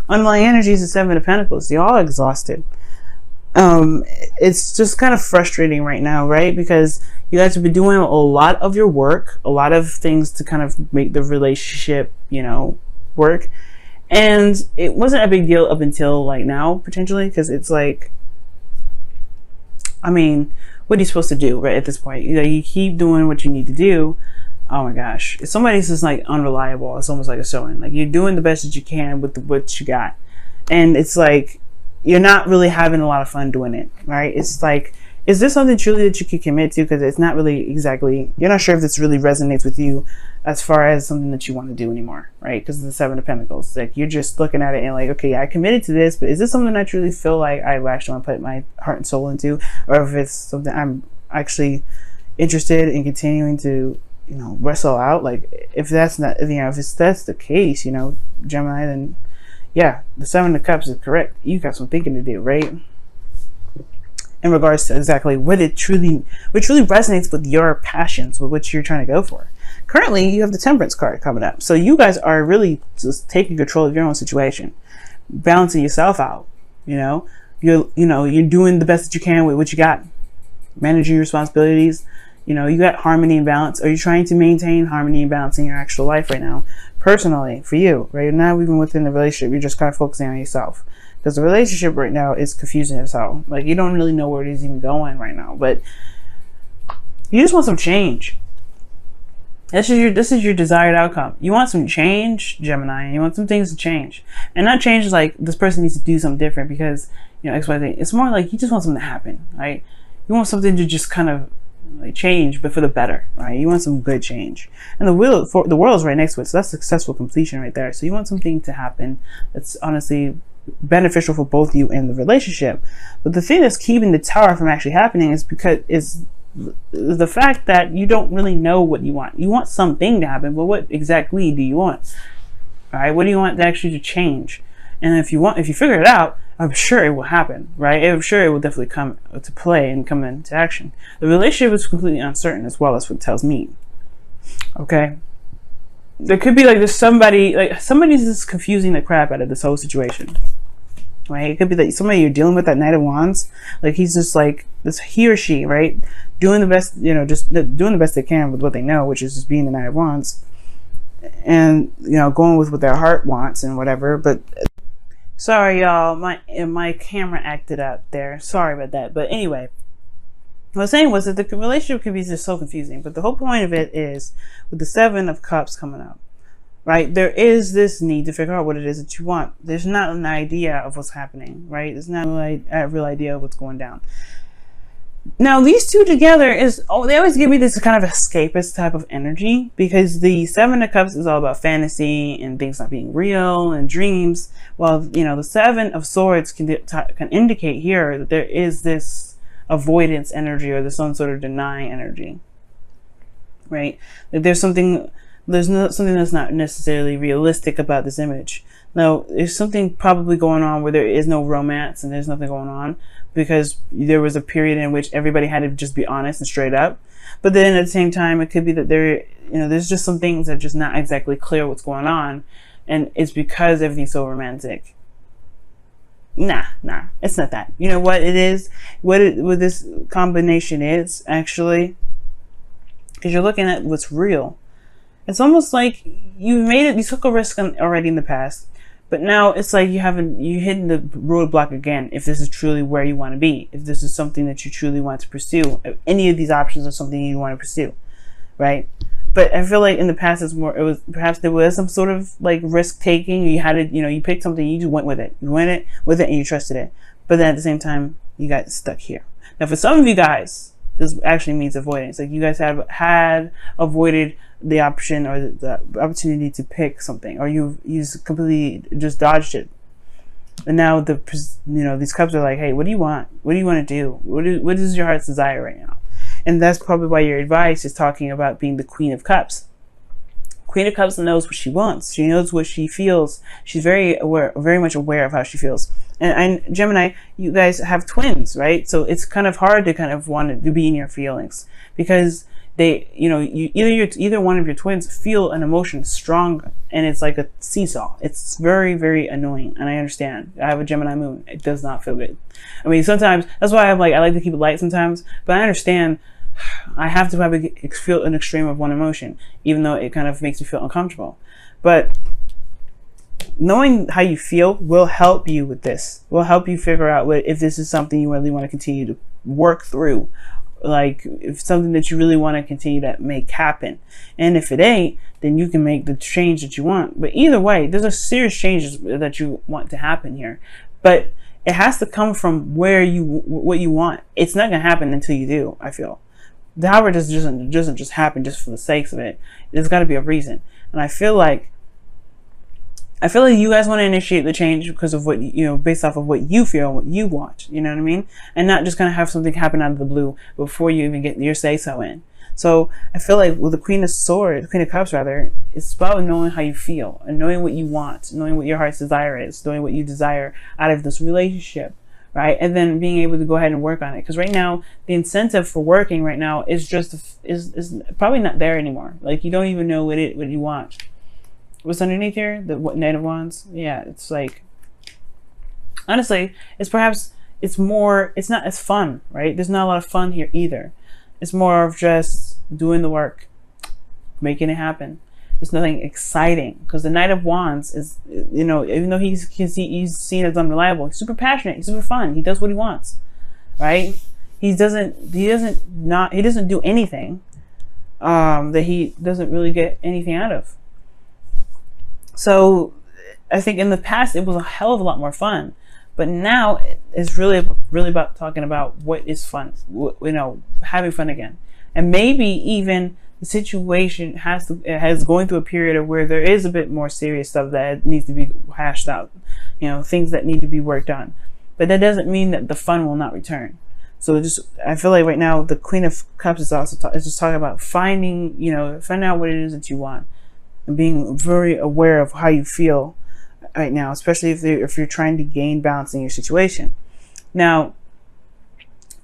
Underlying energy is the Seven of Pentacles. You're all exhausted. It's just kind of frustrating right now, right? Because you guys have been doing a lot of your work, a lot of things to kind of make the relationship, you know, work. And it wasn't a big deal up until like now, potentially, because it's like, I mean, what are you supposed to do, right? At this point, you know, you keep doing what you need to do. Oh my gosh, if somebody's just like unreliable, it's almost like a sewing. Like, you're doing the best that you can with what you got, and it's like you're not really having a lot of fun doing it, right? It's like, is this something truly that you could commit to? Because it's not really exactly, you're not sure if this really resonates with you as far as something that you want to do anymore, right? Because of the Seven of Pentacles, like, you're just looking at it and like, okay, I committed to this, but is this something I truly feel like I actually want to put my heart and soul into, or if it's something I'm actually interested in continuing to, you know, wrestle out? Like, if that's not, you know, if that's the case, you know, Gemini, then yeah, the Seven of Cups is correct. You got some thinking to do, right? In regards to exactly what truly resonates with your passions, with what you're trying to go for. Currently, you have the Temperance card coming up. So you guys are really just taking control of your own situation, balancing yourself out. You know, you're doing the best that you can with what you got, managing your responsibilities. You know, you got harmony and balance. Are you trying to maintain harmony and balance in your actual life right now? Personally, for you, right? Now, even within the relationship, you're just kind of focusing on yourself. Because the relationship right now is confusing as hell. Like, you don't really know where it is even going right now. But you just want some change. This is your desired outcome. You want some change, Gemini. You want some things to change. And not change is like, this person needs to do something different because, you know, X, Y, Z. It's more like you just want something to happen, right? You want something to just kind of like change, but for the better, right? You want some good change. And the world is right next to it. So that's successful completion right there. So you want something to happen that's honestly beneficial for both you and the relationship. But the thing that's keeping the Tower from actually happening is the fact that you don't really know what you want. You want something to happen, but what exactly do you want? All right, what do you want to actually change? And if you figure it out, I'm sure it will happen, right? I'm sure it will definitely come to play and come into action. The relationship is completely uncertain as well, as what it tells me. Okay, there could be like there's somebody's just confusing the crap out of this whole situation, right? It could be that somebody you're dealing with, that Knight of Wands, like he's just like this, he or she, right, doing the best, you know, just doing the best they can with what they know, which is just being the Knight of Wands, and you know, going with what their heart wants and whatever. But sorry, y'all, my camera acted up there. Sorry about that. But anyway, what I was saying was that the relationship can be just so confusing. But the whole point of it is, with the Seven of Cups coming up, right, there is this need to figure out what it is that you want. There's not an idea of what's happening, right? There's not a real idea of what's going down. Now, these two together they always give me this kind of escapist type of energy, because the Seven of Cups is all about fantasy and things not being real and dreams. While, you know, the Seven of Swords can indicate here that there is this avoidance energy, or there's some sort of denying energy, right? That there's something that's not necessarily realistic about this image. Now, there's something probably going on where there is no romance and there's nothing going on, because there was a period in which everybody had to just be honest and straight up. But then at the same time, it could be that there's just some things that are just not exactly clear what's going on, and it's because everything's so romantic. Nah, it's not that. You know what it is? What this combination is, actually, because you're looking at what's real. It's almost like you took a risk already in the past, but now it's like you're hitting the roadblock again. If this is truly where you want to be, if this is something that you truly want to pursue, if any of these options are something you want to pursue, right? But I feel like in the past perhaps there was some sort of like risk taking. You had it, you picked something, you just went with it. You went with it and you trusted it. But then at the same time, you got stuck here. Now, for some of you guys, this actually means avoidance. Like, you guys had avoided the option or the opportunity to pick something, or you completely just dodged it. And now these cups are like, hey, what do you want? What do you want to do? What is your heart's desire right now? And that's probably why your advice is talking about being the Queen of Cups. Queen of Cups knows what she wants. She knows what she feels. She's very much aware of how she feels. And Gemini, you guys have twins, right? So it's kind of hard to kind of want to be in your feelings, because they, you know, either one of your twins feel an emotion strong, and it's like a seesaw. It's very, very annoying, and I understand. I have a Gemini moon. It does not feel good. I mean, sometimes that's why I'm like, I like to keep it light sometimes, but I understand. I have to feel an extreme of one emotion, even though it kind of makes me feel uncomfortable. But knowing how you feel will help you with this. Will help you figure out if this is something you really want to continue to work through. Like, if something that you really want to continue to make happen. And if it ain't, then you can make the change that you want. But either way, there's a serious changes that you want to happen here. But it has to come from what you want. It's not going to happen until you do, I feel. The Howard doesn't just happen just for the sakes of it. There's got to be a reason. And I feel like you guys want to initiate the change because of what, you know, based off of what you feel, what you want, you know what I mean? And not just kind of have something happen out of the blue before you even get your say-so in. So I feel like with the Queen of Cups rather, it's about knowing how you feel and knowing what you want, knowing what your heart's desire is, knowing what you desire out of this relationship, right? And then being able to go ahead and work on it. Because right now, the incentive for working right now is probably not there anymore. Like, you don't even know what you want. What's underneath here? What Knight of Wands? Yeah, it's like, honestly, it's not as fun, right? There's not a lot of fun here either. It's more of just doing the work, making it happen. There's nothing exciting, because the Knight of Wands is, you know, even though he's seen as unreliable, he's super passionate, he's super fun, he does what he wants, right? He doesn't do anything that he doesn't really get anything out of. So I think in the past it was a hell of a lot more fun, but now it's really about talking about what is fun, you know, having fun again. And maybe even the situation has going through a period of where there is a bit more serious stuff that needs to be hashed out, you know, things that need to be worked on. But that doesn't mean that the fun will not return. So I feel like right now the Queen of Cups is also just talking about finding out what it is that you want. And being very aware of how you feel right now, especially if you're trying to gain balance in your situation. Now,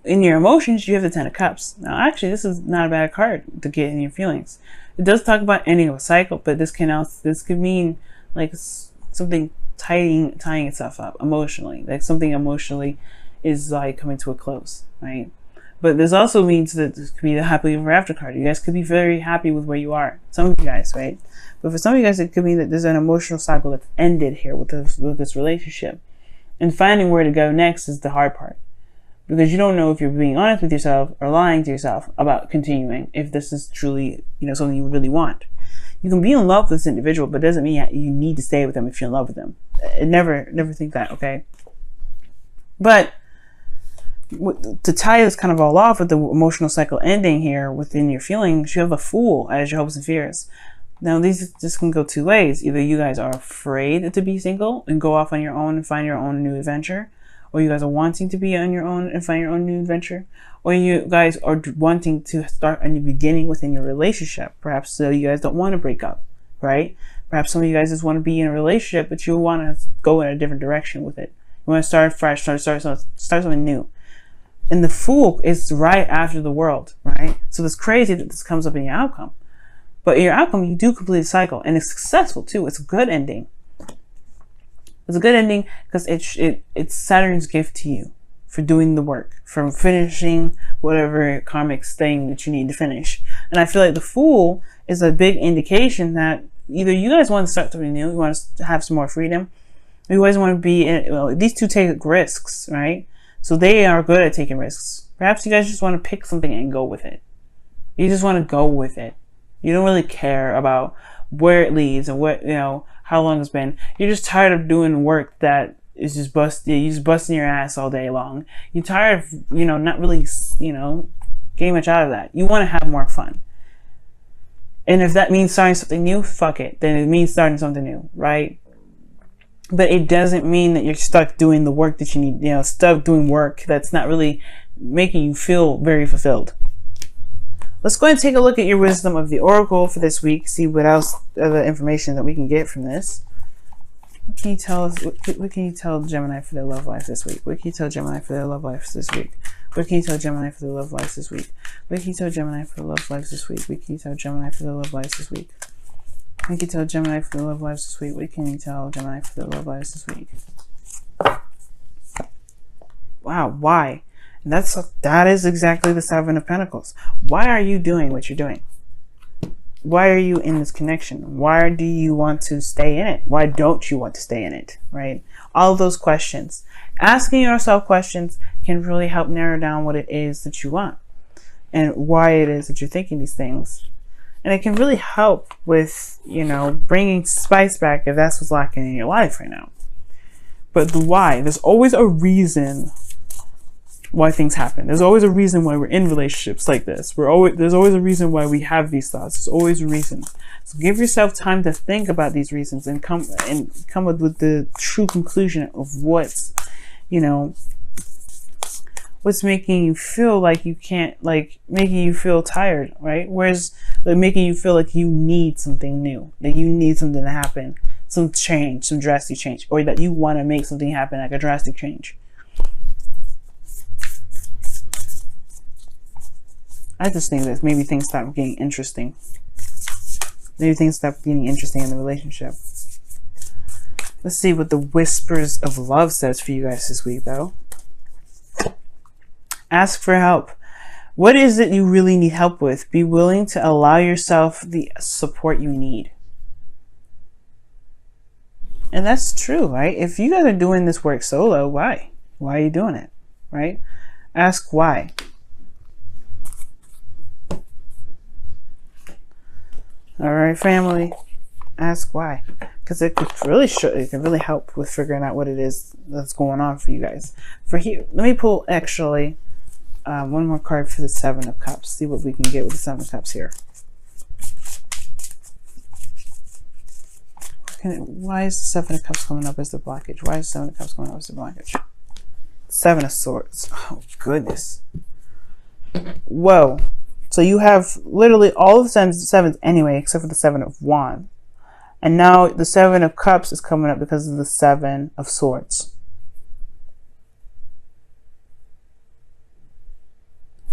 in your emotions, you have the Ten of Cups. Now, actually, this is not a bad card to get in your feelings. It does talk about ending of a cycle, but this could mean like something tying itself up emotionally, like something emotionally is like coming to a close, right? But this also means that this could be the happily ever after card. You guys could be very happy with where you are. Some of you guys, right? But for some of you guys, it could mean that there's an emotional cycle that's ended here with this relationship. And finding where to go next is the hard part. Because you don't know if you're being honest with yourself or lying to yourself about continuing, if this is truly, you know, something you really want. You can be in love with this individual, but it doesn't mean you need to stay with them if you're in love with them. Never think that, okay? But to tie this kind of all off with the emotional cycle ending here within your feelings, you have a Fool as your hopes and fears. Now, this can go two ways. Either you guys are afraid to be single and go off on your own and find your own new adventure, or you guys are wanting to be on your own and find your own new adventure, or you guys are wanting to start a new beginning within your relationship. Perhaps so you guys don't want to break up, right? Perhaps some of you guys just want to be in a relationship, but you want to go in a different direction with it. You want to start fresh, start something new. And the Fool is right after the World, right? So it's crazy that this comes up in your outcome. But in your outcome, you do complete the cycle, and it's successful too. It's a good ending. It's a good ending because it's Saturn's gift to you for doing the work, from finishing whatever karmic thing that you need to finish. And I feel like the Fool is a big indication that either you guys want to start something new, you want to have some more freedom, you guys want to be these two take risks, right? So they are good at taking risks. Perhaps you guys just want to pick something and go with it. You just want to go with it. You don't really care about where it leads and what, how long it's been. You're just tired of doing work that is just you're just busting your ass all day long. You're tired of, not really, getting much out of that. You want to have more fun. And if that means starting something new, fuck it. Then it means starting something new, right? But it doesn't mean that you're stuck doing the work that you need, stuck doing work that's not really making you feel very fulfilled. Let's go ahead and take a look at your wisdom of the Oracle for this week. See what else, other information that we can get from this. What can you tell us? What can you tell Gemini for their love life this week? What can you tell Gemini for their love life this week? What can you tell Gemini for the love lives this week? What can you tell Gemini for the love lives this week? What can you tell Gemini for the love lives this week? What can you tell Gemini for the love lives this week? What can you tell Gemini for the love lives this week? Wow, why? And that is exactly the Seven of Pentacles. Why are you doing what you're doing? Why are you in this connection? Why do you want to stay in it? Why don't you want to stay in it, right? All of those questions. Asking yourself questions can really help narrow down what it is that you want and why it is that you're thinking these things. And it can really help with, you know, bringing spice back if that's what's lacking in your life right now. But the why, there's always a reason why things happen. There's always a reason why we're in relationships like this. There's always a reason why we have these thoughts. There's always a reason. So give yourself time to think about these reasons and come up with the true conclusion of what's, you know, what's making you feel like you can't, like making you feel tired, right? Whereas like making you feel like you need something new, that you need something to happen, some change, some drastic change, or that you want to make something happen, like a drastic change. I just think that maybe things stop getting interesting. Maybe things stop getting interesting in the relationship. Let's see what the Whispers of Love says for you guys this week, though. Ask for help. What is it you really need help with? Be willing to allow yourself the support you need. And that's true, right? If you guys are doing this work solo, why? Why are you doing it, right? Ask why. All right, family. Ask why, because it could really help with figuring out what it is that's going on for you guys. For here, let me pull actually one more card for the Seven of Cups. See what we can get with the Seven of Cups here. Why is the Seven of Cups coming up as the blockage? Why is the Seven of Cups coming up as the blockage? Seven of Swords. Oh goodness. Whoa. So you have literally all of the sevens anyway, except for the Seven of Wands. And now the Seven of Cups is coming up because of the Seven of Swords.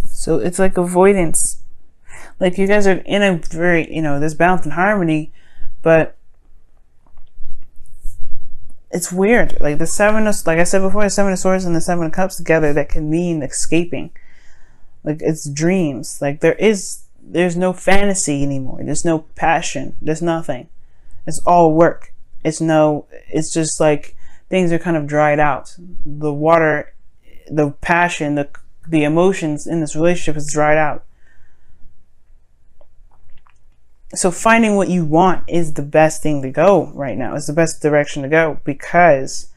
So it's like avoidance. Like you guys are in a very, you know, there's balance and harmony, but it's weird. Like the Seven of, like I said before, the Seven of Swords and the Seven of Cups together, that can mean escaping. Like it's dreams. Like there's no fantasy anymore. There's no passion. There's nothing. It's all work. It's just like things are kind of dried out. The water, the passion, the emotions in this relationship is dried out. So finding what you want is the best thing to go right now. It's the best direction to go, because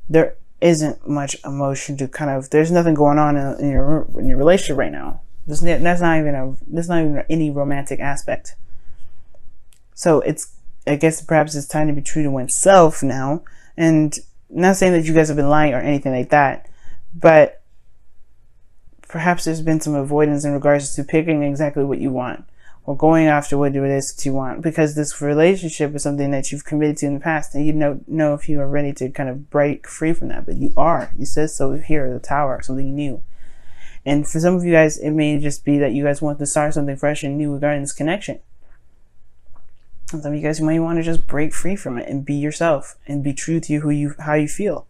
there isn't much emotion to kind of, there's nothing going on in your relationship right now. There's not even any romantic aspect. So I guess perhaps it's time to be true to oneself now. And I'm not saying that you guys have been lying or anything like that, but perhaps there's been some avoidance in regards to picking exactly what you want, or going after what it is that you want, because this relationship is something that you've committed to in the past, and you know if you are ready to kind of break free from that. But you are. You said so here, the Tower, something new. And for some of you guys, it may just be that you guys want to start something fresh and new regarding this connection. And some of you guys, you might want to just break free from it and be yourself and be true to how you feel.